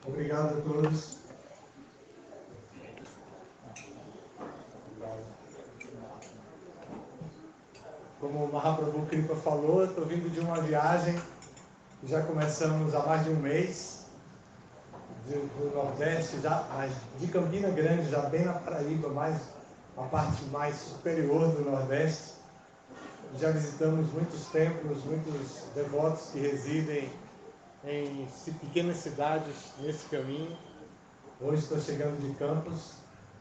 Obrigado a todos. Como o Mahaprabhu Kripa falou, eu estou vindo de uma viagem que já começamos há mais de um mês, do Nordeste, mas de Campina Grande, já bem na Paraíba, a parte mais superior do Nordeste. Já visitamos muitos templos, muitos devotos que residem em pequenas cidades nesse caminho. Hoje estou chegando de Campos,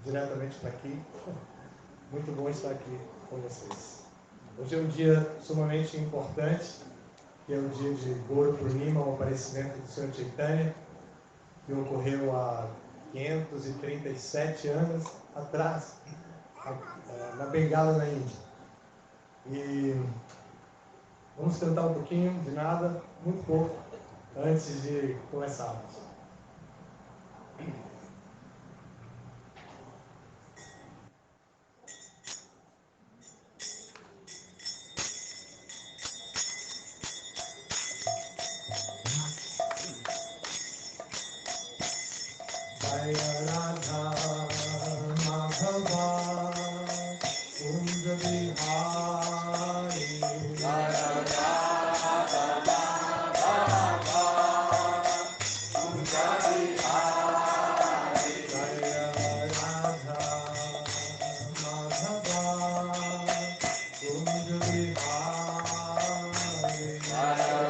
diretamente para aqui. Muito bom estar aqui com vocês. Hoje é um dia sumamente importante, que é o dia de Guru Purnima, o aparecimento do Senhor Chaitanya, que ocorreu há 537 anos atrás, na Bengala, na Índia. E vamos cantar um pouquinho de nada, muito pouco, antes de começarmos. Jaya Radha Madhava Kunda Vihari Jaya Radha Madhava Kunda Vihari Jaya Radha Madhava Kunda Vihari Jaya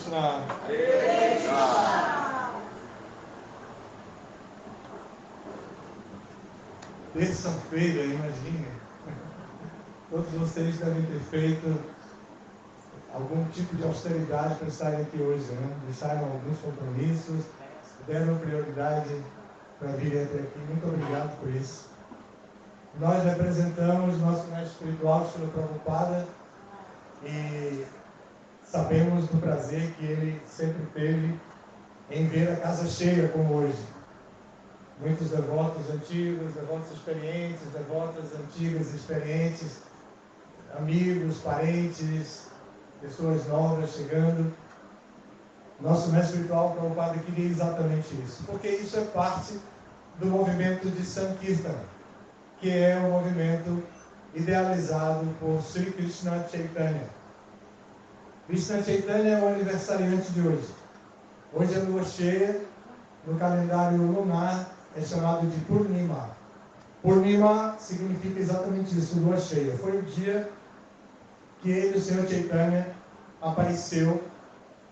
Krishna. Terça-feira, imagine. Todos vocês devem ter feito algum tipo de austeridade para estarem aqui hoje, né? Deixaram alguns compromissos, deram prioridade para vir até aqui. Muito obrigado por isso. Nós representamos nosso mestre espiritual, Srila Prabhupada, e sabemos do prazer que ele sempre teve em ver a casa cheia como hoje. Muitos devotos antigos, devotos experientes, devotas antigas experientes, amigos, parentes, pessoas novas chegando. Nosso mestre espiritual, Prabhupada, queria exatamente isso, porque isso é parte do movimento de Sankirtan, que é um movimento idealizado por Sri Krishna Chaitanya. Krishna Chaitanya é o aniversariante de hoje. Hoje é lua cheia, no calendário lunar é chamado de Purnima. Purnima significa exatamente isso, lua cheia. Foi o dia que ele, o Senhor Chaitanya, apareceu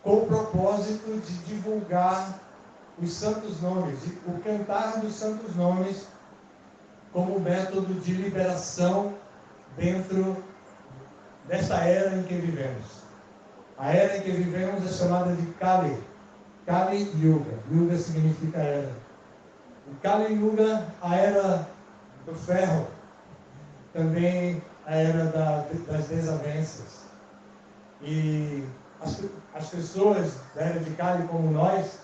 com o propósito de divulgar os santos nomes, o cantar dos santos nomes como método de liberação dentro desta era em que vivemos. A era em que vivemos é chamada de Kali. Kali Yuga. Yuga significa era. O Kali Yuga, a era do ferro, também a era das desavenças. E as pessoas da era de Kali, como nós,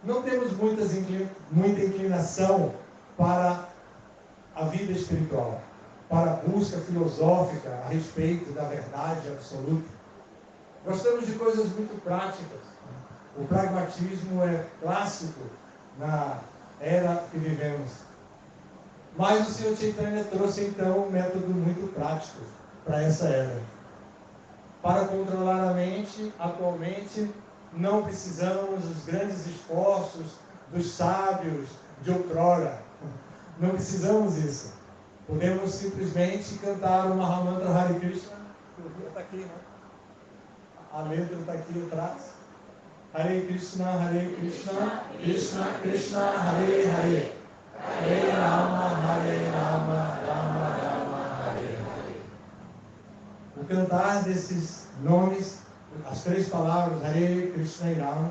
não temos muita inclinação para a vida espiritual, para a busca filosófica a respeito da verdade absoluta. Gostamos de coisas muito práticas. O pragmatismo é clássico na era que vivemos. Mas o Senhor Chaitanya trouxe então um método muito prático para essa era. Para controlar a mente, atualmente, não precisamos dos grandes esforços dos sábios de outrora. Não precisamos disso. Podemos simplesmente cantar o Mahamantra Hare Krishna. Está aqui, né? A letra está aqui atrás. Hare Krishna, Krishna Krishna, Hare Hare. Hare Rama, Rama Rama, Hare Hare. O cantar desses nomes, as três palavras, Hare Krishna e Rama,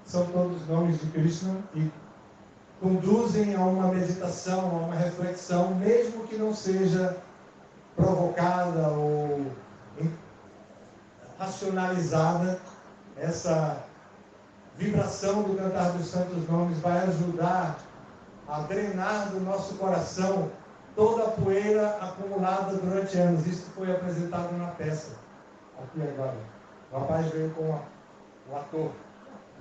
são todos nomes de Krishna e conduzem a uma meditação, a uma reflexão, mesmo que não seja provocada ou racionalizada. Essa vibração do cantar dos santos nomes vai ajudar a drenar do nosso coração toda a poeira acumulada durante anos. Isso foi apresentado na peça, aqui agora. O rapaz veio com o ator,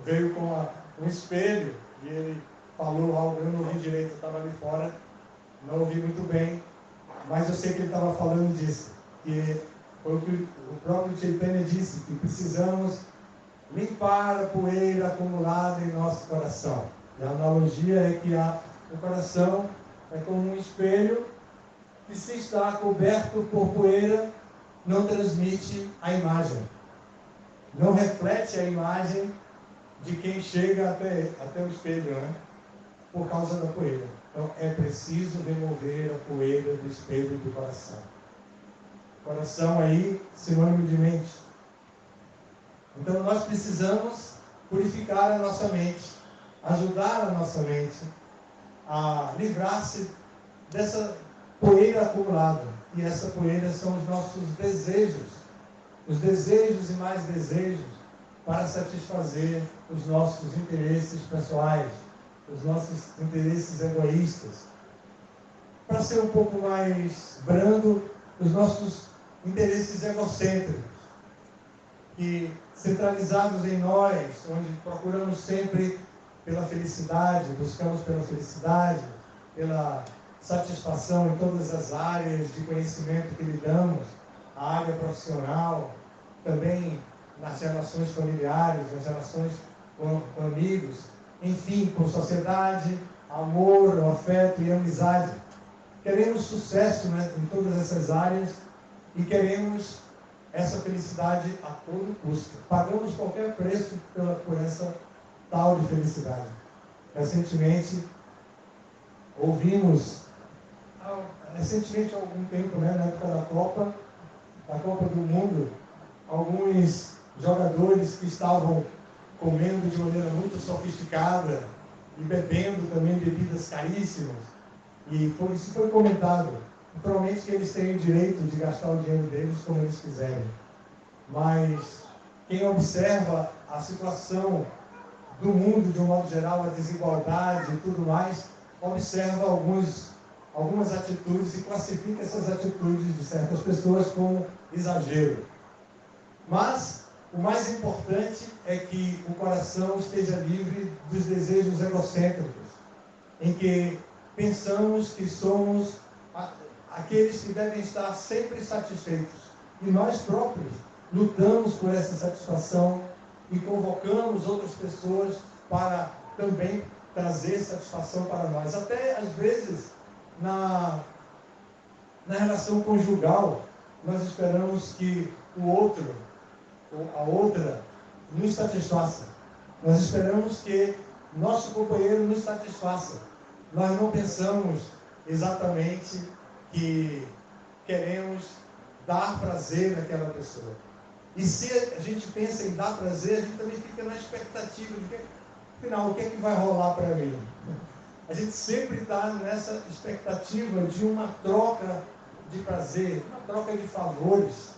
veio com um espelho e ele falou algo, eu não ouvi direito, eu estava ali fora, não ouvi muito bem, mas eu sei que ele estava falando disso, que foi o que o próprio Chaitanya disse, que precisamos limpar a poeira acumulada em nosso coração. E a analogia é que o coração é como um espelho que, se está coberto por poeira, não transmite a imagem, não reflete a imagem de quem chega até o espelho, né? Por causa da poeira. Então é preciso remover a poeira do espelho do coração. Coração aí, sinônimo de mente. Então nós precisamos purificar a nossa mente, ajudar a nossa mente a livrar-se dessa poeira acumulada. E essa poeira são os nossos desejos. Os desejos e mais desejos para satisfazer os nossos interesses pessoais, os nossos interesses egoístas. Para ser um pouco mais brando, os nossos interesses egocêntricos, que centralizados em nós, onde procuramos sempre pela felicidade, buscamos pela felicidade, pela satisfação em todas as áreas de conhecimento que lidamos, a área profissional, também nas relações familiares, nas relações com amigos, enfim, com sociedade, amor, afeto e amizade. Queremos sucesso, né, em todas essas áreas e queremos essa felicidade a todo custo. Pagamos qualquer preço por essa tal de felicidade. Recentemente, há algum tempo, né, na época da Copa do Mundo, alguns jogadores que estavam comendo de maneira muito sofisticada e bebendo também bebidas caríssimas. E isso foi comentado. Naturalmente que eles têm o direito de gastar o dinheiro deles como eles quiserem. Mas quem observa a situação do mundo de um modo geral, a desigualdade e tudo mais, observa algumas atitudes e classifica essas atitudes de certas pessoas como exagero. Mas o mais importante é que o coração esteja livre dos desejos egocêntricos, em que pensamos que somos aqueles que devem estar sempre satisfeitos. E nós próprios lutamos por essa satisfação e convocamos outras pessoas para também trazer satisfação para nós. Até, às vezes, na relação conjugal, nós esperamos que o outro ou a outra nos satisfaça. Nós esperamos que nosso companheiro nos satisfaça. Nós não pensamos exatamente que queremos dar prazer naquela pessoa. E se a gente pensa em dar prazer, a gente também fica na expectativa de que, afinal, o que é que vai rolar para mim? A gente sempre está nessa expectativa de uma troca de prazer, uma troca de favores.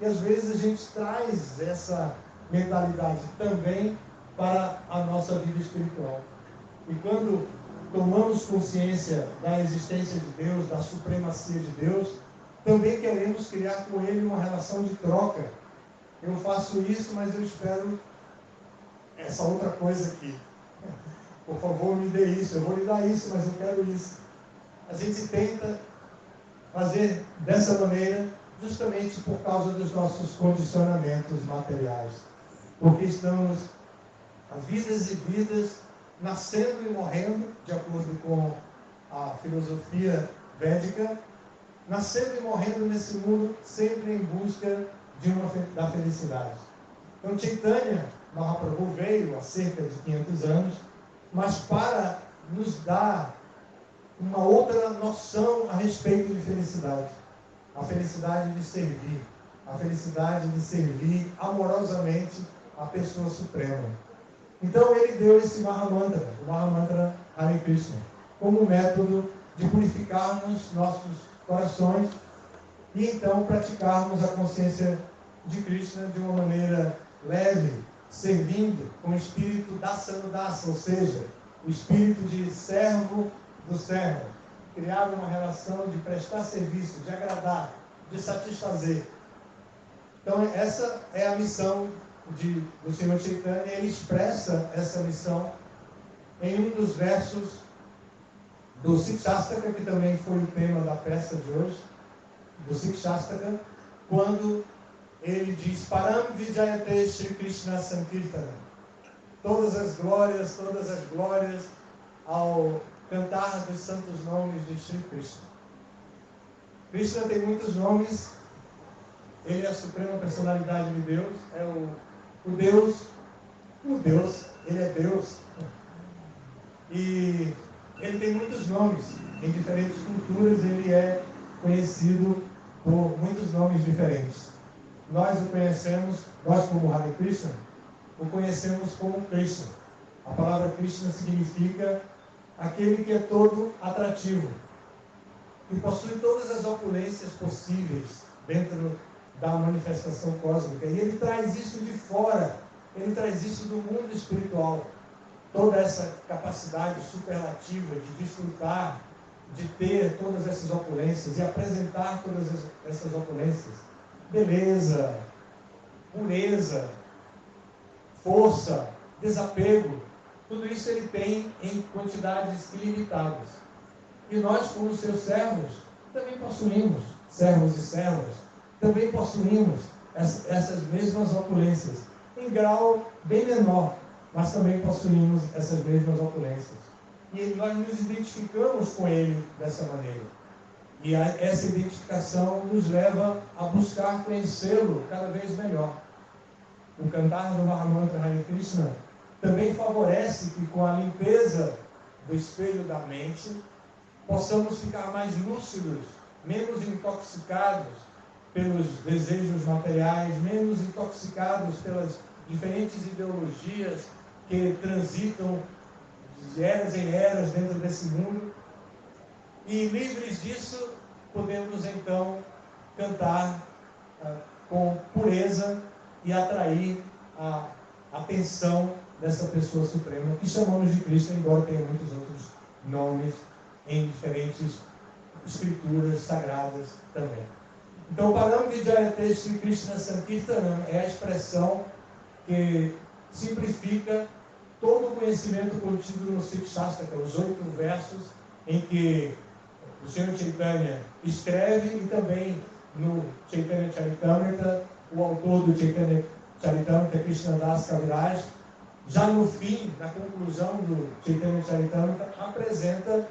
E às vezes a gente traz essa mentalidade também para a nossa vida espiritual. E quando tomamos consciência da existência de Deus, da supremacia de Deus, também queremos criar com Ele uma relação de troca. Eu faço isso, mas eu espero essa outra coisa aqui. Por favor, me dê isso. Eu vou lhe dar isso, mas eu quero isso. A gente tenta fazer dessa maneira justamente por causa dos nossos condicionamentos materiais. Porque estamos há vidas e vidas nascendo e morrendo, de acordo com a filosofia védica, nascendo e morrendo nesse mundo sempre em busca da felicidade. Então, Chaitanya Mahaprabhu veio há cerca de 500 anos, mas para nos dar uma outra noção a respeito de felicidade. A felicidade de servir. A felicidade de servir amorosamente a pessoa suprema. Então, ele deu esse Mahamantra, o Mahamantra Hare Krishna, como método de purificarmos nossos corações e então praticarmos a consciência de Krishna de uma maneira leve, servindo com o espírito da Sanudasa, ou seja, o espírito de servo do servo. Criar uma relação de prestar serviço, de agradar, de satisfazer. Então, essa é a missão do Senhor Chaitanya. Ele expressa essa missão em um dos versos do Sikshastaka, que também foi o tema da peça de hoje, do Sikshastaka, quando ele diz: Param Vijayate Shri Krishna Sankirtana. Todas as glórias ao cantar dos santos nomes de Shri Krishna. Krishna tem muitos nomes. Ele é a suprema personalidade de Deus, é o Deus, ele é Deus. E ele tem muitos nomes, em diferentes culturas ele é conhecido por muitos nomes diferentes. Nós o conhecemos, nós como Hare Krishna, o conhecemos como Krishna. A palavra Krishna significa aquele que é todo atrativo, que possui todas as opulências possíveis dentro da manifestação cósmica. E ele traz isso de fora, ele traz isso do mundo espiritual. Toda essa capacidade superlativa de desfrutar, de ter todas essas opulências e apresentar todas essas opulências. Beleza, pureza, força, desapego, tudo isso ele tem em quantidades ilimitadas. E nós, como seus servos, também possuímos, servos e servas, também possuímos essas mesmas opulências, em grau bem menor, mas também possuímos essas mesmas opulências. E nós nos identificamos com ele dessa maneira. E essa identificação nos leva a buscar conhecê-lo cada vez melhor. O cantar do Mahamantra Hare Krishna também favorece que, com a limpeza do espelho da mente, possamos ficar mais lúcidos, menos intoxicados pelos desejos materiais, menos intoxicados pelas diferentes ideologias que transitam de eras em eras dentro desse mundo. E livres disso, podemos então cantar com pureza e atrair a atenção dessa pessoa suprema, que chamamos de Cristo, embora tenha muitos outros nomes em diferentes escrituras sagradas também. Então, o Param Vijayate Sri Krishna Sankirtanam é a expressão que simplifica todo o conhecimento contido no Sikshastaka, os 8 versos em que o Senhor Chaitanya escreve, e também no Chaitanya Charitamrita, o autor do Chaitanya Charitamrita, Krishnadas Kaviraj, já no fim, na conclusão do Chaitanya Charitamrita, apresenta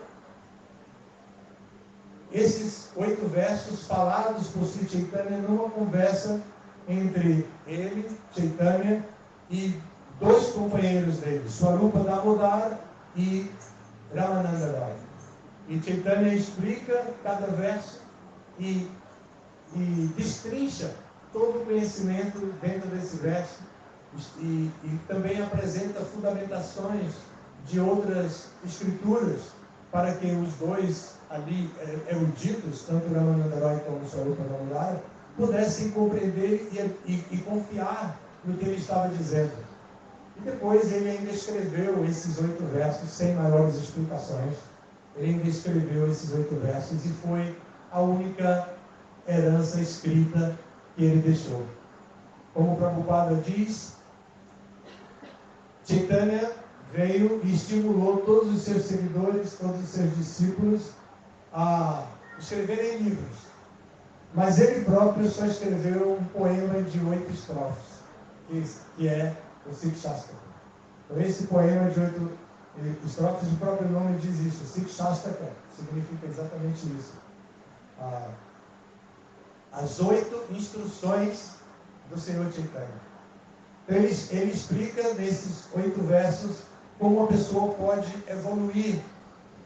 esses 8 versos falados por Sri Chaitanya numa conversa entre ele, Chaitanya, e 2 companheiros dele, Swarupa Damodar e Ramananda Rai. E Chaitanya explica cada verso e destrincha todo o conhecimento dentro desse verso e também apresenta fundamentações de outras escrituras para que os 2 ali eruditos, tanto Ramananda Rai como Swarupa Damodar, pudessem compreender e confiar no que ele estava dizendo. E depois ele ainda escreveu esses 8 versos sem maiores explicações. Ele ainda escreveu esses 8 versos e foi a única herança escrita que ele deixou. Como o Prabhupada diz, Chaitanya veio e estimulou todos os seus seguidores, todos os seus discípulos a escreverem livros. Mas ele próprio só escreveu um poema de 8 estrofes, que é o Sikshastaka. Então, esse poema de 8 estrofes, o próprio nome diz isso. Sikshastaka significa exatamente isso. As 8 instruções do Senhor Chaitanya. Então, ele explica nesses 8 versos como a pessoa pode evoluir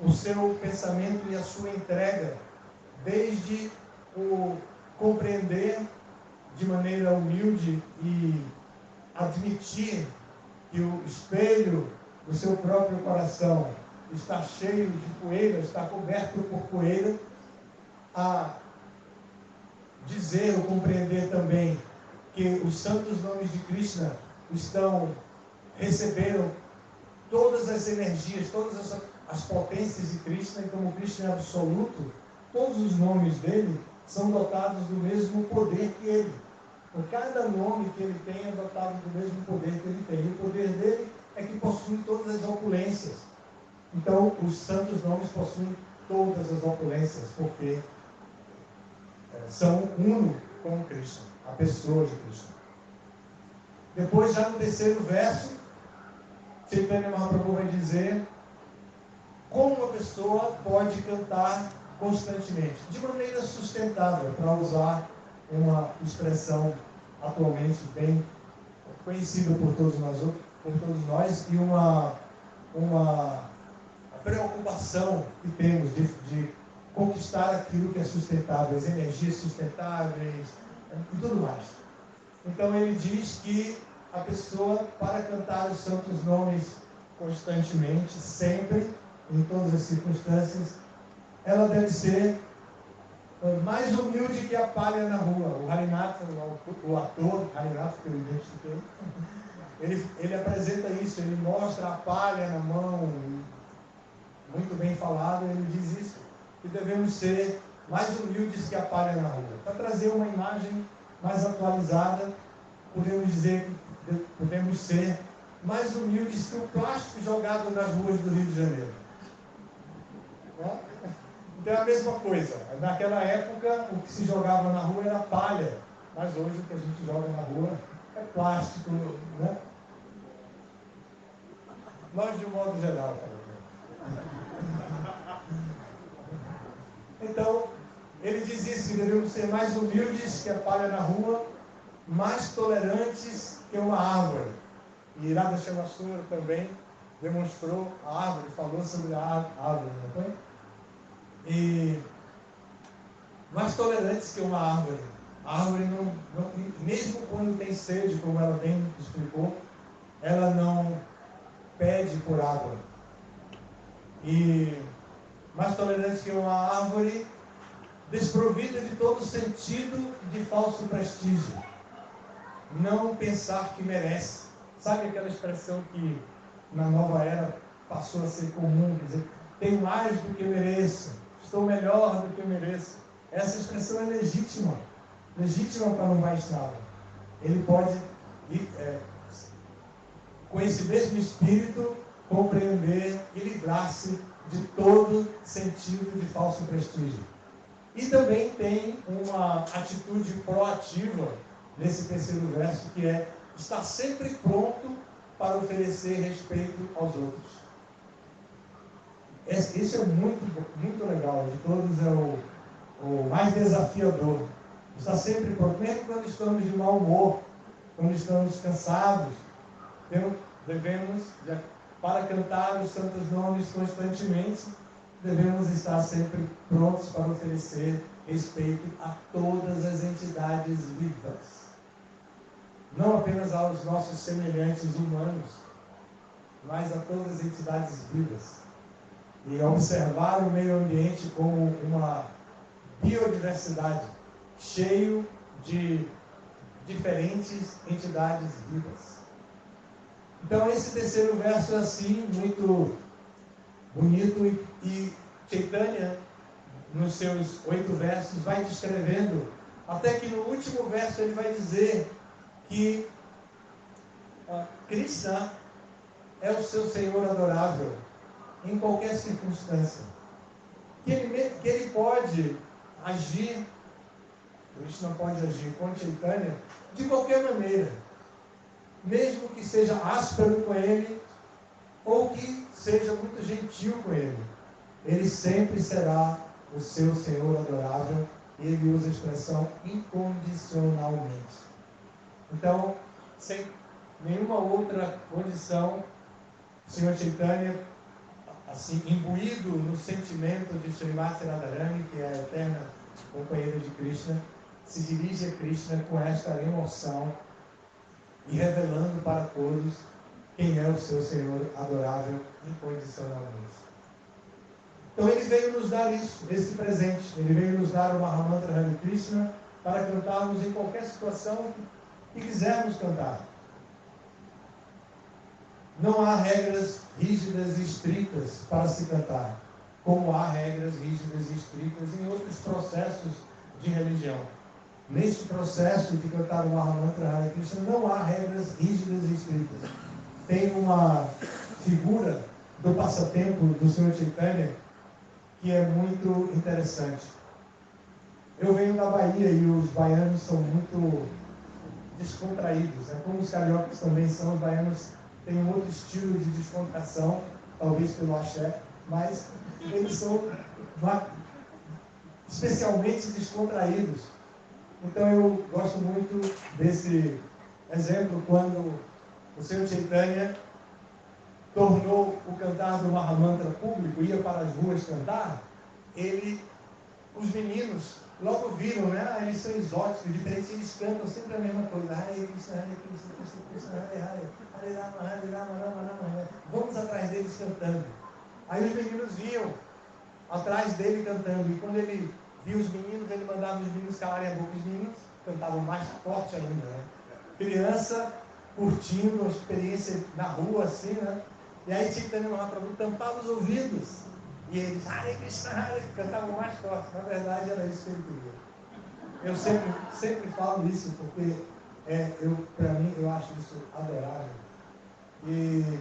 o seu pensamento e a sua entrega, desde o compreender de maneira humilde e admitir que o espelho do seu próprio coração está cheio de poeira, está coberto por poeira, a dizer ou compreender também que os santos nomes de Krishna receberam todas as energias, todas as potências de Krishna, e como Krishna é absoluto, todos os nomes dele são dotados do mesmo poder que ele. Então, cada nome que ele tem é dotado do mesmo poder que ele tem. E o poder dele é que possui todas as opulências. Então, os santos nomes possuem todas as opulências, porque são uno com Krishna, a pessoa de Krishna. Depois, já no 3º verso, Chaitanya Mahaprabhu vai dizer como uma pessoa pode cantar constantemente, de maneira sustentável, para usar uma expressão atualmente bem conhecida por todos nós e uma preocupação que temos de conquistar aquilo que é sustentável, as energias sustentáveis e tudo mais. Então ele diz que a pessoa, para cantar os santos nomes constantemente, sempre, em todas as circunstâncias, ela deve ser mais humilde que a palha na rua. O Harinath, o ator Harinath, que eu identifiquei, ele apresenta isso, ele mostra a palha na mão, muito bem falado, ele diz isso, que devemos ser mais humildes que a palha na rua. Para trazer uma imagem mais atualizada, podemos dizer que podemos ser mais humildes que o plástico jogado nas ruas do Rio de Janeiro. Então é a mesma coisa. Naquela época, o que se jogava na rua era palha, mas hoje o que a gente joga na rua é plástico, né? Nós, de um modo geral, cara. Então, Ele diz isso, que devemos ser mais humildes que a palha na rua, mais tolerantes que uma árvore. E Irada Shamassura também demonstrou a árvore, falou sobre a árvore, não foi? E mais tolerantes que uma árvore. A árvore, mesmo quando tem sede, como ela bem explicou, ela não pede por água. E mais tolerantes que uma árvore, desprovida de todo sentido de falso prestígio. Não pensar que merece. Sabe aquela expressão que na nova era passou a ser comum, quer dizer, tenho mais do que mereço, estou melhor do que mereço. Essa expressão é legítima para um Vaishnava. Ele pode, com esse mesmo espírito, compreender e livrar-se de todo sentido de falso prestígio. E também tem uma atitude proativa nesse terceiro verso, que é estar sempre pronto para oferecer respeito aos outros. Isso é muito legal, de todos é o mais desafiador. Estar sempre pronto, mesmo quando estamos de mau humor, quando estamos cansados, devemos, para cantar os santos nomes constantemente, devemos estar sempre prontos para oferecer respeito a todas as entidades vivas. Não apenas aos nossos semelhantes humanos, mas a todas as entidades vivas. E observar o meio ambiente como uma biodiversidade, cheio de diferentes entidades vivas. Então, esse terceiro verso é assim, muito bonito, e Chaitanya, nos seus 8 versos, vai descrevendo, até que no último verso ele vai dizer que Krishna é o seu Senhor adorável em qualquer circunstância. Que ele pode agir, Krishna pode agir com Chaitanya de qualquer maneira, mesmo que seja áspero com ele ou que seja muito gentil com ele. Ele sempre será o seu Senhor adorável, e ele usa a expressão incondicionalmente. Então, sem nenhuma outra condição, o Senhor Chaitanya, assim, imbuído no sentimento de Srimati Radharani, que é a eterna companheira de Krishna, se dirige a Krishna com esta emoção e revelando para todos quem é o seu Senhor adorável incondicionalmente. Então ele veio nos dar isso, esse presente. Ele veio nos dar o Mahamantra Hare Krishna para cantarmos em qualquer situação que quisermos cantar. Não há regras rígidas e estritas para se cantar, como há regras rígidas e estritas em outros processos de religião. Neste processo de cantar o Mahamantra Hare Krishna não há regras rígidas e estritas. Tem uma figura do passatempo do Sr. Chaitanya que é muito interessante. Eu venho da Bahia e os baianos são muito descontraídos, né? Como os cariocas também são, os baianos têm um outro estilo de descontração, talvez pelo axé, mas eles são especialmente descontraídos. Então eu gosto muito desse exemplo quando o Sr. Chaitanya tornou o cantar do Mahamantra público, ia para as ruas cantar, os meninos logo viram, né? Eles são exóticos, diferentes, eles cantam sempre a mesma coisa. Hare Krishna, Hare Krishna, Krishna Krishna, Hare Hare, Hare Rama, Hare Rama, Rama Rama, Hare. Vamos atrás deles cantando. Aí os meninos vinham atrás dele cantando, e quando ele viu os meninos, ele mandava os meninos calarem a boca. Os meninos cantavam mais forte ainda, né? Criança curtindo a experiência na rua, assim, né? E aí Chaitanya Mahaprabhu tampava os ouvidos. E eles, Hare Krishna, Hare, cantavam mais forte. Na verdade, era isso que ele queria. Eu sempre falo isso, porque para mim, eu acho isso adorável. E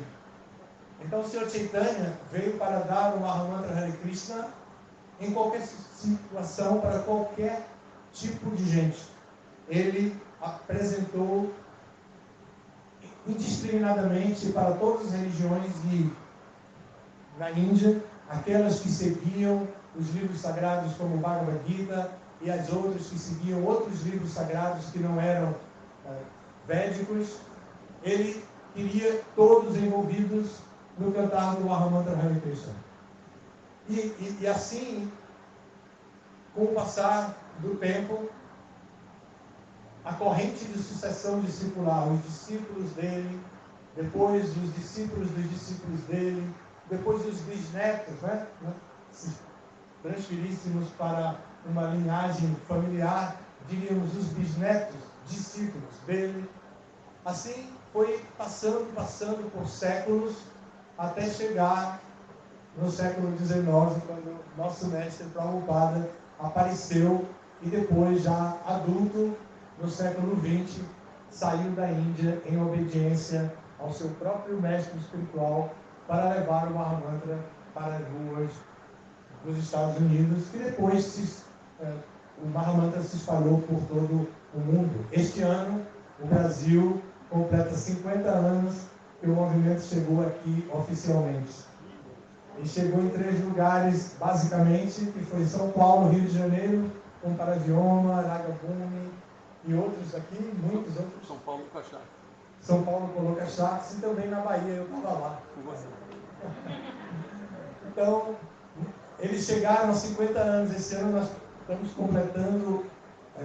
então o Sr. Chaitanya veio para dar o Mahamantra Hare Krishna em qualquer situação, para qualquer tipo de gente. Ele apresentou indiscriminadamente para todas as religiões, e na Índia, aquelas que seguiam os livros sagrados como o Bhagavad Gita e as outras que seguiam outros livros sagrados que não eram védicos. Ele queria todos envolvidos no cantar do Mahamantra Hare Krishna. E assim, com o passar do tempo, a corrente de sucessão discipular, os discípulos dele, depois os discípulos dos discípulos dele, depois os bisnetos, né? Se transferíssemos para uma linhagem familiar, diríamos os bisnetos, discípulos dele. Assim foi passando por séculos, até chegar no século XIX, quando nosso mestre Prabhupada apareceu e depois, já adulto, no século XX, saiu da Índia em obediência ao seu próprio mestre espiritual para levar o Mahamantra para as ruas dos Estados Unidos, e depois o Mahamantra se espalhou por todo o mundo. Este ano, o Brasil completa 50 anos que o movimento chegou aqui oficialmente. E chegou em 3 lugares, basicamente, que foi São Paulo, Rio de Janeiro, com Paradioma, Ragabhumi e outros aqui, muitos outros. São Paulo com Cachaça. São Paulo colocou Cachaça e também na Bahia, eu estava lá. Então, eles chegaram a 50 anos. Esse ano nós estamos completando,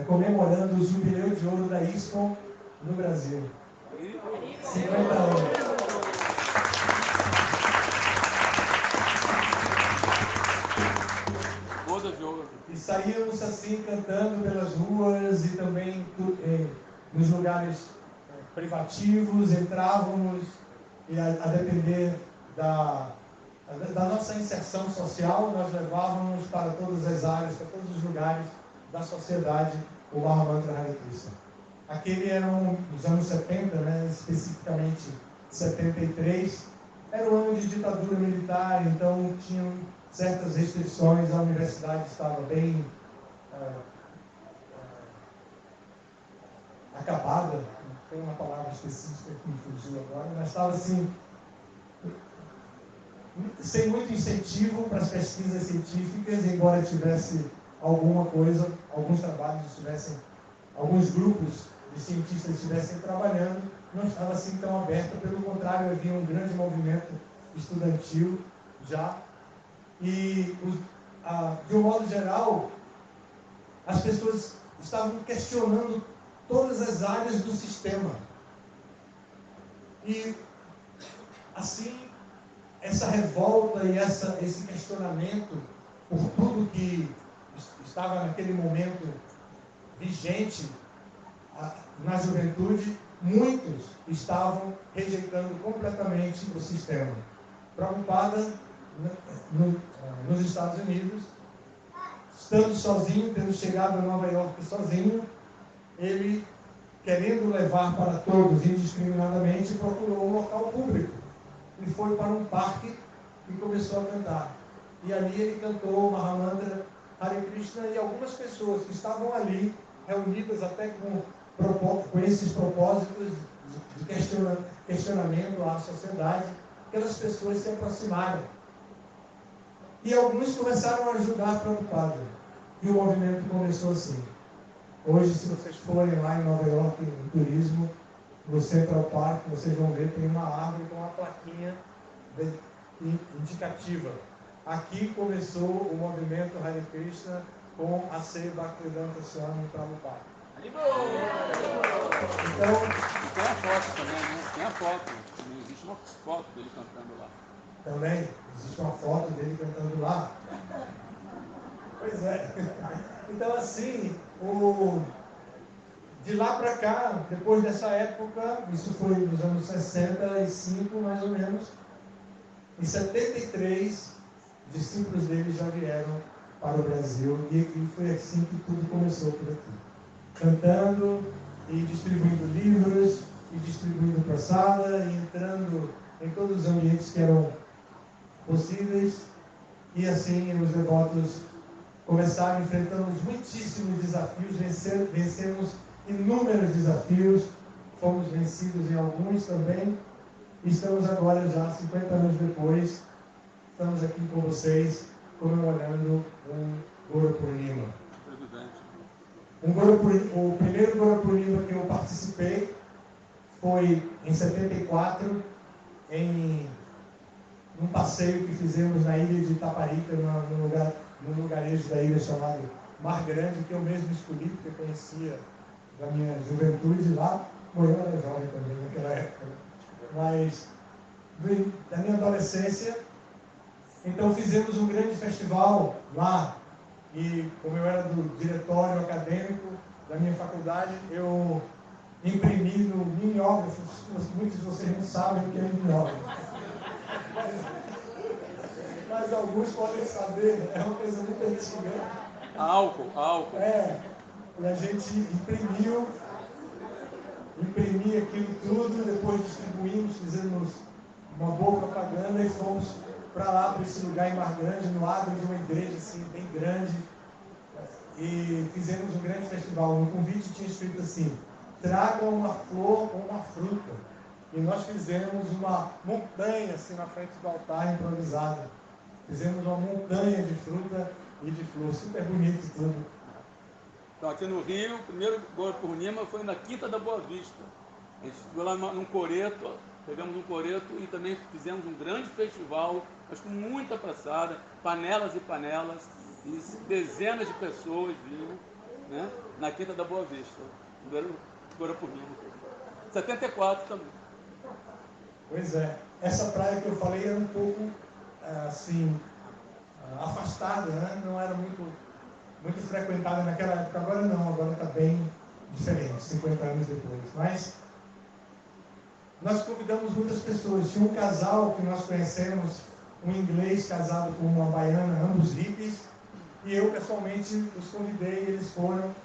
comemorando o jubileu de ouro da ISKCON no Brasil. 50 anos. E saíamos assim, cantando pelas ruas e também nos lugares privativos, entrávamos, e a depender da nossa inserção social, nós levávamos para todas as áreas, para todos os lugares da sociedade, o Mahamantra Hare Krishna. Aquele era os anos 70, né, especificamente 73, era um ano de ditadura militar, então tinham certas restrições, a universidade estava bem acabada, não tem uma palavra específica que me fugiu agora, mas estava assim, sem muito incentivo para as pesquisas científicas, embora tivesse alguma coisa, alguns trabalhos estivessem, alguns grupos de cientistas estivessem trabalhando, não estava assim tão aberto, pelo contrário, havia um grande movimento estudantil já, e de um modo geral, as pessoas estavam questionando todas as áreas do sistema. E assim, essa revolta e esse questionamento por tudo que estava naquele momento vigente na juventude, muitos estavam rejeitando completamente o sistema. Prabhupada, nos Estados Unidos, estando sozinho, tendo chegado a Nova York sozinho, ele, querendo levar para todos indiscriminadamente, procurou um local público. Ele foi para um parque e começou a cantar. E ali ele cantou o Mahamantra Hare Krishna, e algumas pessoas que estavam ali, reunidas até com esses propósitos de questionamento à sociedade, aquelas pessoas se aproximaram. E alguns começaram a ajudar Prabhupada. E o movimento começou assim. Hoje, se vocês forem lá em Nova York, em turismo, no Central Park, vocês vão ver, tem uma árvore com uma plaquinha indicativa. Aqui começou o movimento Hare Krishna com a Sri Bhaktivedanta Swami Prabhupada. Então, e tem a foto também, né? Tem a foto. Não existe uma foto dele cantando lá. Também existe uma foto dele cantando lá. Pois é. Então, assim, de lá para cá, depois dessa época, isso foi nos anos 65, mais ou menos, em 73, discípulos dele já vieram para o Brasil, e foi assim que tudo começou por aqui. Cantando e distribuindo livros, e distribuindo prasada, e entrando em todos os ambientes que eram possíveis, e assim os devotos começaram enfrentando muitíssimos desafios, vencemos inúmeros desafios, fomos vencidos em alguns também, e estamos agora já, 50 anos depois, estamos aqui com vocês comemorando um Guru Purnima. Presidente. O primeiro Guru Purnima que eu participei foi em 74, num passeio que fizemos na ilha de Itaparica, num lugarejo da ilha chamado Mar Grande, que eu mesmo escolhi, porque eu conhecia da minha juventude lá. Bom, eu era jovem também naquela época, mas da minha adolescência. Então fizemos um grande festival lá, e como eu era do diretório acadêmico da minha faculdade, eu imprimi no mimeógrafo. Muitos de vocês não sabem o que é mimeógrafo, mas alguns podem saber, é uma coisa muito antiga. Álcool. E a gente imprimi aquilo tudo, depois distribuímos, fizemos uma boa propaganda e fomos para lá, para esse lugar em Mar Grande, no adro de uma igreja assim, bem grande, e fizemos um grande festival. No convite tinha escrito assim: tragam uma flor ou uma fruta. E nós fizemos uma montanha assim na frente do altar improvisada. Fizemos uma montanha de fruta e de flor, super bonito tudo. Então, aqui no Rio, o primeiro Guru Purnima foi na Quinta da Boa Vista. A gente ficou lá num coreto, pegamos um coreto e também fizemos um grande festival, mas com muita praçada, panelas e panelas, e dezenas de pessoas viram, né, na Quinta da Boa Vista. O primeiro Guru Purnima. 74 também. Pois é. Essa praia que eu falei era um pouco, assim, afastada, né? Não era muito frequentada naquela época. Agora não, agora está bem diferente, 50 anos depois. Mas nós convidamos muitas pessoas. Tinha um casal que nós conhecemos, um inglês casado com uma baiana, ambos hippies, e eu pessoalmente os convidei, eles foram,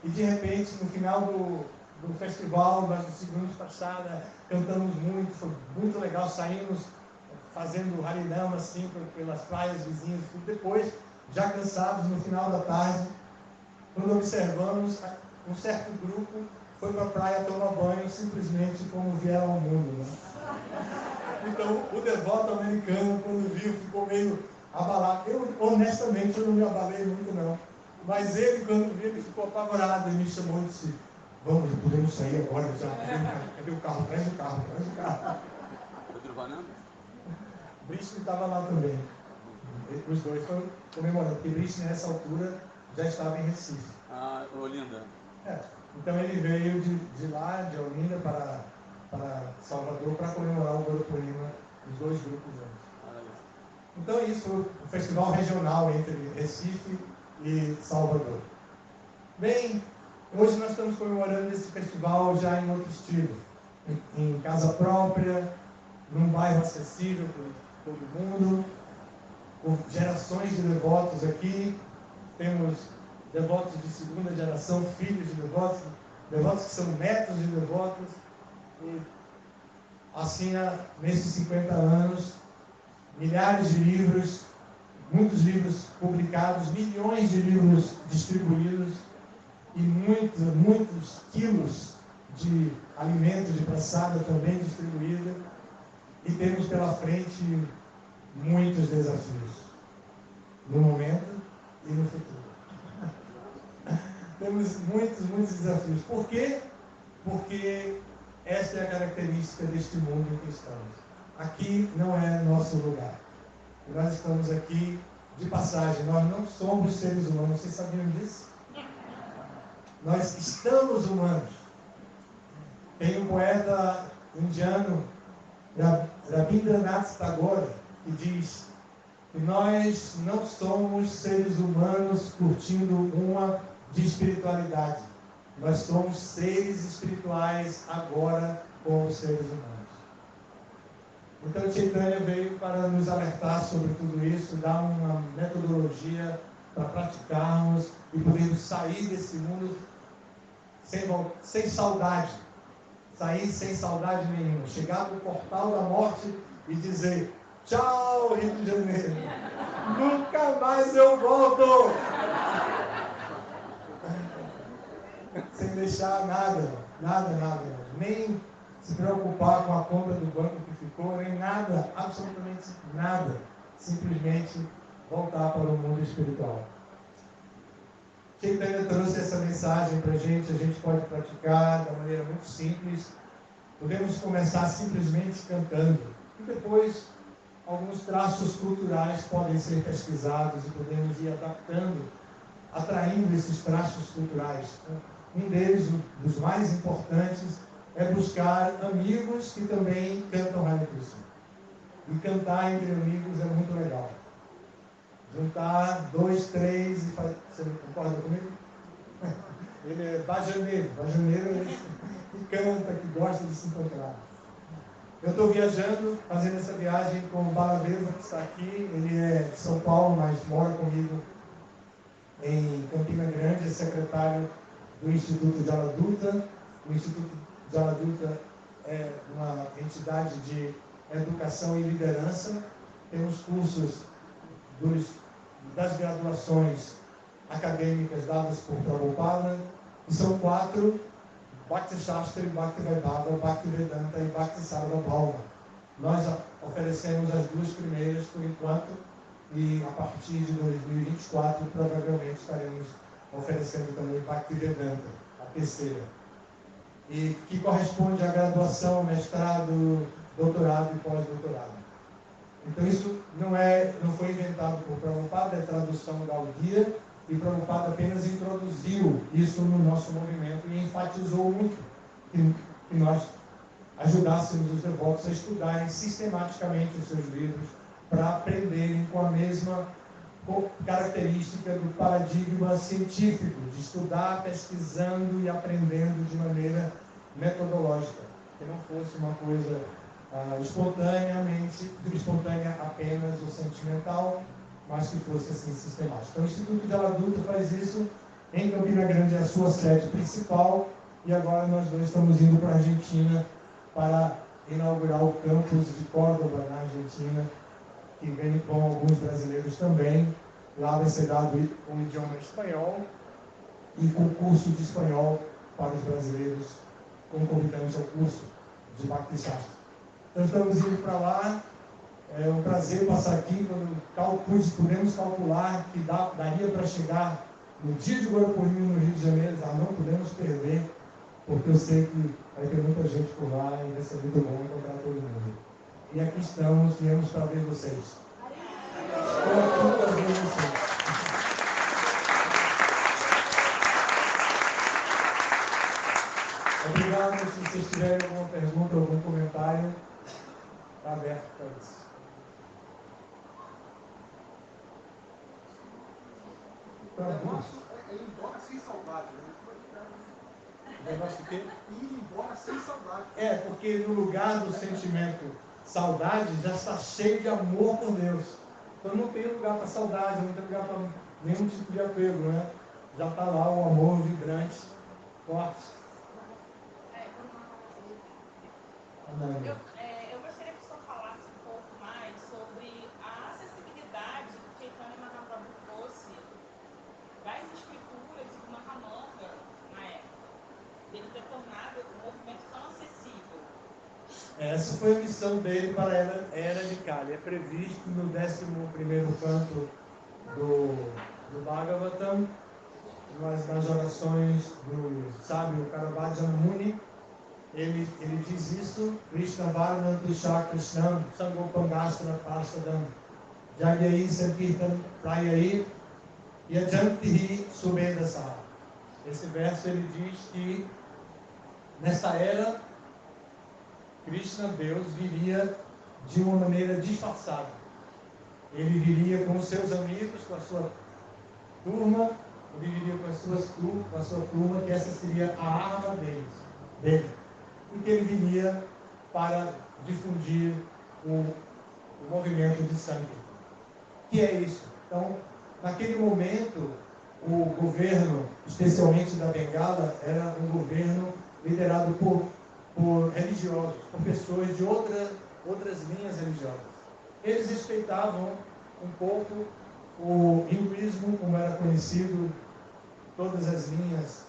e de repente, no final do festival, nós decidimos passada, cantamos muito, foi muito legal, saímos fazendo harinama assim, pelas praias vizinhas, e depois, já cansados, no final da tarde, quando observamos, um certo grupo foi para a praia tomar banho, simplesmente como vieram ao mundo. Né? Então, o devoto americano, quando viu, ficou meio abalado. Eu, honestamente, eu não me abalei muito, não. Mas ele, quando viu, ele ficou apavorado e me chamou e disse: vamos, podemos sair agora já. Cadê o carro? Traz o carro. Brisne estava lá também. Os dois foram comemorando, porque Brisne, nessa altura, já estava em Recife. Ah, Olinda. Então ele veio de lá, de Olinda, para Salvador, para comemorar o Guru Purnima, os dois grupos juntos. Então é isso, o festival regional entre Recife e Salvador. Bem, hoje nós estamos comemorando esse festival já em outro estilo, em casa própria, num bairro acessível para todo mundo, com gerações de devotos aqui. Temos devotos de segunda geração, filhos de devotos que são netos de devotos. E assim, nesses 50 anos, milhares de livros, muitos livros publicados, milhões de livros distribuídos e muitos quilos de alimento de praçada também distribuído. E temos pela frente muitos desafios, no momento e no futuro. Temos muitos desafios. Por quê? Porque esta é a característica deste mundo em que estamos. Aqui não é nosso lugar. Nós estamos aqui de passagem. Nós não somos seres humanos. Vocês sabiam disso? Nós estamos humanos. Tem um poeta indiano, Rabindranath Tagore, que diz que nós não somos seres humanos curtindo uma de espiritualidade. Nós somos seres espirituais agora como seres humanos. Então Chaitanya veio para nos alertar sobre tudo isso, dar uma metodologia para praticarmos e podermos sair desse mundo sem saudade. Sair sem saudade nenhuma. Chegar no portal da morte e dizer: tchau, Rio de Janeiro. Nunca mais eu volto. Sem deixar nada. Nem se preocupar com a conta do banco que ficou, nem nada, absolutamente nada. Simplesmente voltar para o mundo espiritual. Chaitanya trouxe essa mensagem para a gente pode praticar de maneira muito simples. Podemos começar simplesmente cantando, e depois alguns traços culturais podem ser pesquisados e podemos ir adaptando, atraindo esses traços culturais. Um deles, dos mais importantes, é buscar amigos que também cantam Hare Krishna. E cantar entre amigos é muito legal. Juntar 2, 3 e fazer... Você concorda comigo? Ele é bajaneiro. Bajaneiro é esse que canta, que gosta de se encontrar. Eu estou viajando, fazendo essa viagem com o Baladeva, que está aqui. Ele é de São Paulo, mas mora comigo em Campina Grande, é secretário do Instituto Jaladuta. O Instituto Jaladuta é uma entidade de educação e liderança. Temos cursos das graduações acadêmicas dadas por Prabhupada, que são 4: Bhakti Shastri, Bhakti Vaibhava, Bhakti Vedanta e Bhakti Sarvabhauma. Nós oferecemos as 2 primeiras por enquanto, e a partir de 2024 provavelmente estaremos oferecendo também Bhakti Vedanta, a terceira, e que corresponde à graduação, mestrado, doutorado e pós-doutorado. Então isso não foi inventado por Prabhupada, é tradução da Gaudiya, e Prabhupada apenas introduziu isso no nosso movimento e enfatizou muito que nós ajudássemos os devotos a estudarem sistematicamente os seus livros para aprenderem com a mesma característica do paradigma científico, de estudar, pesquisando e aprendendo de maneira metodológica, que não fosse uma coisa espontânea apenas ou sentimental, mas que fosse assim sistemática. Então, o Instituto Jaladuta faz isso em Campina Grande, é a sua sede principal, e agora nós 2 estamos indo para a Argentina para inaugurar o campus de Córdoba, na Argentina, que vem com alguns brasileiros também. Lá vai ser dado um idioma espanhol e com curso de espanhol para os brasileiros, concomitante ao curso de Bhakti Shastra. Então, estamos indo para lá. É um prazer passar aqui. Quando pudemos calcular que daria para chegar no dia de Guarapurima, no Rio de Janeiro, não podemos perder, porque eu sei que vai ter muita gente por lá e vai ser muito bom encontrar todo mundo. E aqui estamos, viemos para ver vocês. Estou aqui para ver vocês. Obrigado. Se vocês tiverem alguma pergunta, algum comentário, está aberto para isso. O negócio é ir embora sem saudade, né? O negócio o quê? Ir embora sem saudade. É, porque no lugar do sentimento saudade já está cheio de amor por Deus. Então não tem lugar para saudade, não tem lugar para nenhum tipo de apego, né? Já está lá o amor vibrante, forte. Eu gostaria que o senhor falasse um pouco mais sobre a acessibilidade que Chaitanya Mahaprabhu trouxe das escrituras e do Mahamandra na época, dele ter tornado o movimento tão acessível. Essa foi a missão dele para a Era de Kali. É previsto no 11º canto do Bhagavatam, nas orações do sábio Karavajana Muni. Ele diz isso: Krishna Varna Tushar Krishnam Sangopangastra Pasadam Jagyai Sankirtan Prayai Yajantihi Subedasa. Esse verso ele diz que nessa era Krishna, Deus, viria de uma maneira disfarçada. Ele viria com os seus amigos, com a sua turma, ele viria com a sua turma, que essa seria a arma dele. Porque ele viria para difundir o movimento de sangue. Que é isso? Então, naquele momento, o governo, especialmente da Bengala, era um governo liderado por religiosos, por pessoas de outras linhas religiosas. Eles respeitavam um pouco o hinduísmo, como era conhecido, todas as linhas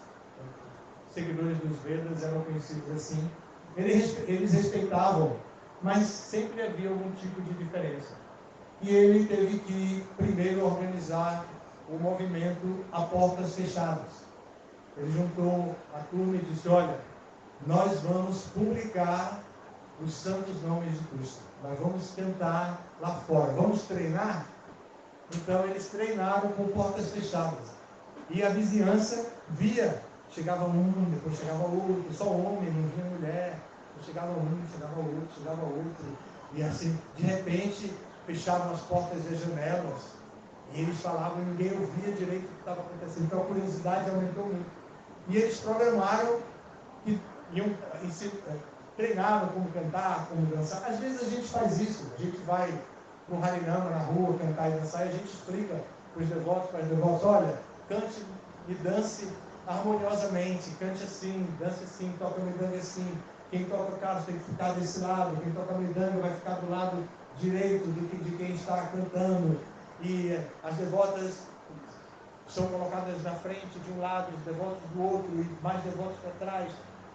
seguidores dos Vedas eram conhecidos assim. Eles respeitavam, mas sempre havia algum tipo de diferença. e ele teve que primeiro organizar o movimento a portas fechadas. Ele juntou a turma e disse: olha, nós vamos publicar os santos nomes de Cristo. Nós vamos cantar lá fora. Vamos treinar? Então eles treinaram com portas fechadas. E a vizinhança via. Chegava um, depois chegava outro, só homem, não vinha mulher. Chegava um, chegava outro, chegava outro. E assim, de repente, fechavam as portas e as janelas. E eles falavam e ninguém ouvia direito o que estava acontecendo. Então a curiosidade aumentou muito. E eles programaram que iam treinavam como cantar, como dançar. Às vezes a gente faz isso. A gente vai para o Harinama na rua cantar e dançar, e a gente explica para os devotos, para as devotas: olha, cante e dance harmoniosamente, cante assim, dance assim, toca midanga assim. Quem toca carros tem que ficar desse lado, quem toca midanga vai ficar do lado direito de quem está cantando. E as devotas são colocadas na frente de um lado, os devotos do outro, e mais devotos para trás,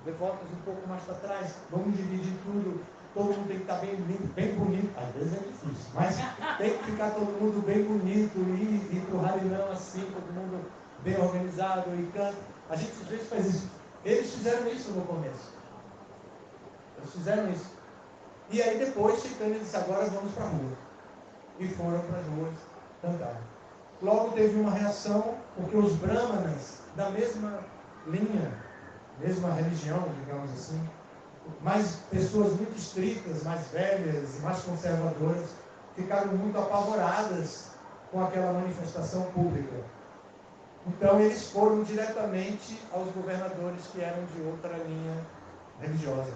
devotas um pouco mais para trás. Vamos dividir tudo. Todo mundo tem que estar bem limpo, bem bonito. Às vezes é difícil, mas tem que ficar todo mundo bem bonito, e ir para o Harinam assim, todo mundo bem organizado e canta. A gente às vezes faz isso. Eles fizeram isso no começo. Eles fizeram isso. E aí depois, Chaitanya disse: agora vamos para a rua. E foram para as ruas cantar. Logo teve uma reação, porque os brahmanas, da mesma linha, mesma religião, digamos assim, mas pessoas muito estritas, mais velhas e mais conservadoras, ficaram muito apavoradas com aquela manifestação pública. Então eles foram diretamente aos governadores que eram de outra linha religiosa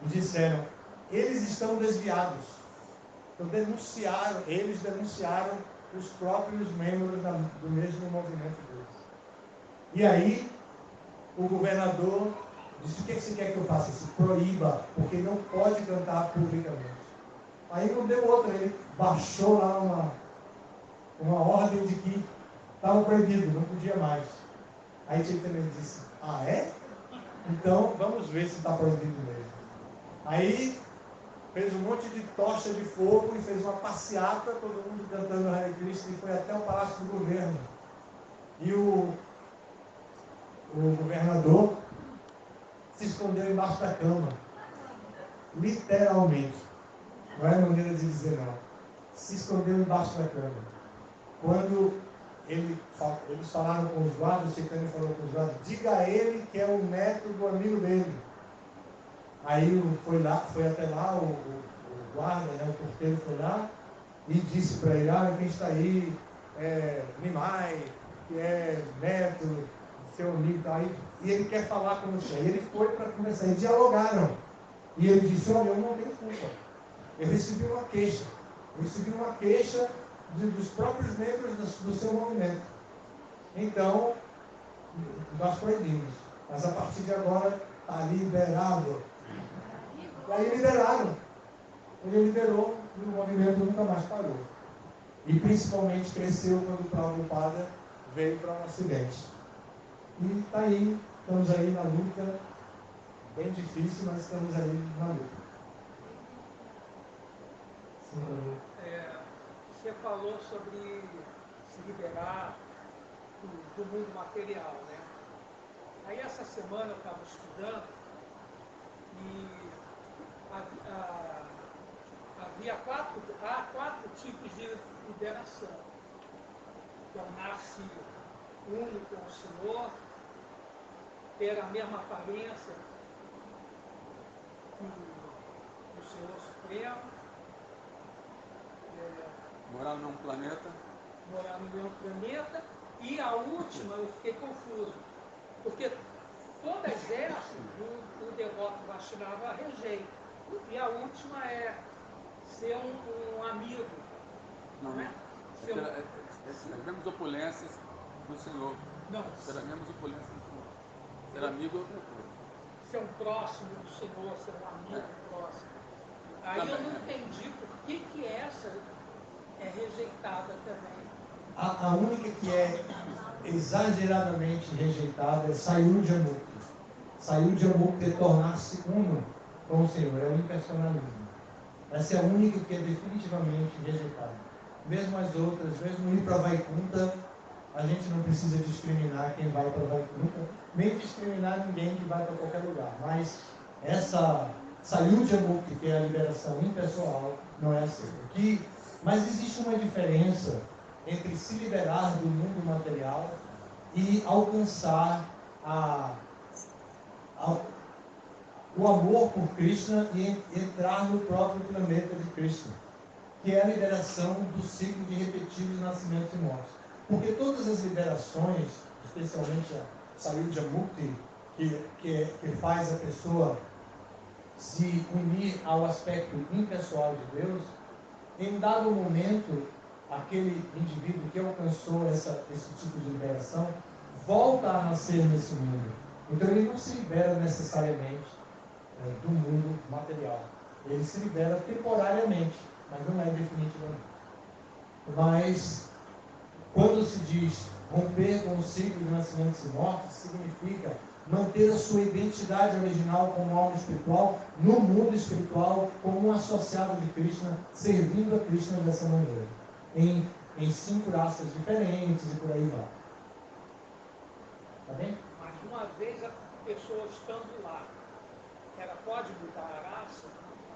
e disseram: eles estão desviados. Então eles denunciaram os próprios membros do mesmo movimento deles. E aí o governador disse: o que você quer que eu faça? Se proíba, porque não pode cantar publicamente. Aí não deu outra, ele baixou lá uma ordem de que estava proibido, não podia mais. Aí Chaitanya disse: ah, é? Então vamos ver se está proibido mesmo. Aí fez um monte de tocha de fogo e fez uma passeata, todo mundo cantando Hare Krishna, e foi até o Palácio do Governo. E o governador se escondeu embaixo da cama. Literalmente. Não é maneira de dizer não. Se escondeu embaixo da cama. Quando eles falaram com os guardas, o Chaitanya falou com os guardas: diga a ele que é o neto do amigo dele. Aí foi até lá o guarda, né, o porteiro foi lá e disse para ele: ah, quem está aí é Nimai, que é neto do seu amigo, tá aí, e ele quer falar com você. E ele foi para conversar, e dialogaram. E ele disse: olha, eu não tenho culpa. Eu recebi uma queixa. Dos próprios membros do seu movimento. Então, nós proibimos. Mas a partir de agora, está liberado. E aí liberaram. Ele liberou e o movimento nunca mais parou. E principalmente cresceu quando o Prabhupada veio para um acidente. E está aí, estamos aí na luta, bem difícil, mas estamos aí na luta. Sim, você falou sobre se liberar do mundo material, né? Aí essa semana eu estava estudando e havia quatro tipos de liberação. Tornar-se uno com o Senhor, ter a mesma aparência que o Senhor Supremo, morar num planeta. E a última eu fiquei confuso, porque todas essas o devoto Vaishnava rejeita. E a última é ser um amigo. Não é? Ser as mesmas opulências do Senhor. Não. Ser as mesmas opulências do Senhor. Ser amigo é outra coisa. Ser um próximo do Senhor, ser um amigo próximo. Aí também, eu não entendi por que essa é rejeitada também. A única que é exageradamente rejeitada é Sayujamukti. Sayujamukti é tornar-se uno com o Senhor, é o impersonalismo. Essa é a única que é definitivamente rejeitada. mesmo as outras, mesmo ir para Vaikunta, a gente não precisa discriminar quem vai para Vaikunta, nem discriminar ninguém que vai para qualquer lugar. Mas essa Sayudhya Mukti, que é a liberação impessoal, não é assim. Mas existe uma diferença entre se liberar do mundo material e alcançar o amor por Krishna e entrar no próprio planeta de Krishna, que é a liberação do ciclo de repetidos nascimentos e mortes. Porque todas as liberações, especialmente a Sayudhya Mukti, que faz a pessoa se unir ao aspecto impessoal de Deus, em dado momento, aquele indivíduo que alcançou esse tipo de liberação volta a nascer nesse mundo. Então ele não se libera necessariamente do mundo material. Ele se libera temporariamente, mas não é definitivamente. Mas, quando se diz romper com o ciclo de nascimentos e mortes, significa manter a sua identidade original como alma espiritual no mundo espiritual, como um associado de Krishna, servindo a Krishna dessa maneira, em 5 raças diferentes e por aí vai. Tá bem? Mas uma vez a pessoa estando lá, ela pode mudar a raça?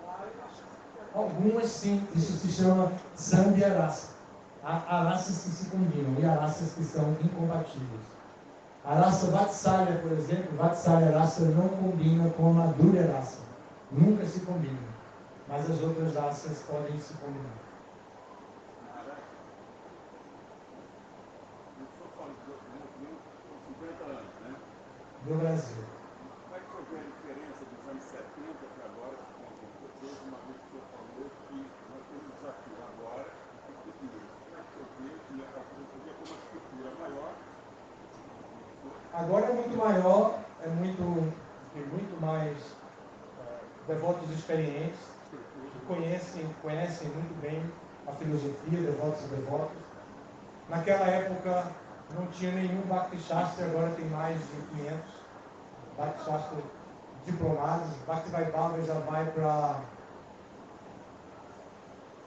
Lá eu acho que... Algumas sim, isso se chama Sambhya Rasa. Há raças que se combinam e há raças que são incompatíveis. A raça Vatsalya, por exemplo, Vatsalya raça não combina com a Madhurya raça. Nunca se combina. Mas as outras raças podem se combinar. No Brasil. Como é que foi ver a diferença dos anos 70 para agora, com vocês, uma vez que o senhor falou que nós temos um desafio agora, como é que eu vejo que a filosofia tem uma estrutura maior? Agora é muito maior, tem muito mais devotos experientes, que conhecem muito bem a filosofia, devotos e devotos. Naquela época não tinha nenhum Bhakti Shastra, agora tem mais de 500 Bhakti Shastra diplomados. Bhakti Vaibhava já vai para,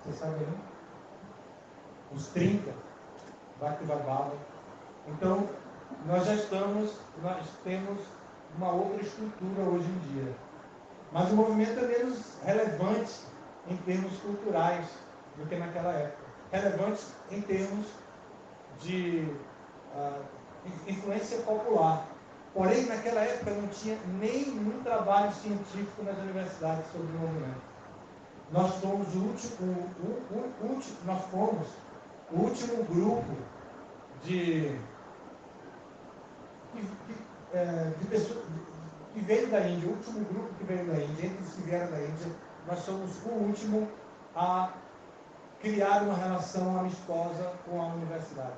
você sabe aí? Uns 30 Bhakti Vaibhava. Então, nós temos uma outra estrutura hoje em dia. Mas o movimento é menos relevante em termos culturais do que naquela época. Relevante em termos de influência popular. Porém, naquela época não tinha nenhum trabalho científico nas universidades sobre o movimento. Nós fomos o último grupo de pessoas que veio da Índia, o último grupo que veio da Índia, entre os que vieram da Índia, nós somos o último a criar uma relação amistosa com a universidade.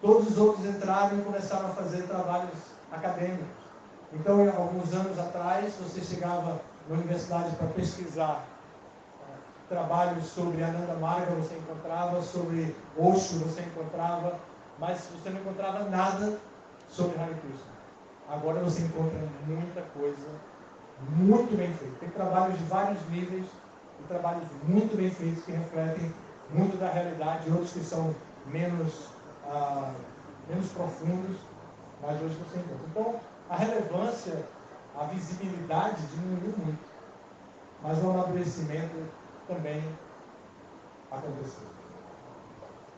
Todos os outros entraram e começaram a fazer trabalhos acadêmicos. Então, alguns anos atrás, você chegava na universidade para pesquisar trabalhos sobre Ananda Marga, você encontrava, sobre Osho, você encontrava, mas você não encontrava nada sobre Hare Krishna. Agora você encontra muita coisa muito bem feita. Tem trabalhos de vários níveis e trabalhos muito bem feitos que refletem muito da realidade, outros que são menos profundos, mas hoje você encontra. Então, a relevância, a visibilidade diminuiu muito, mas o amadurecimento também aconteceu.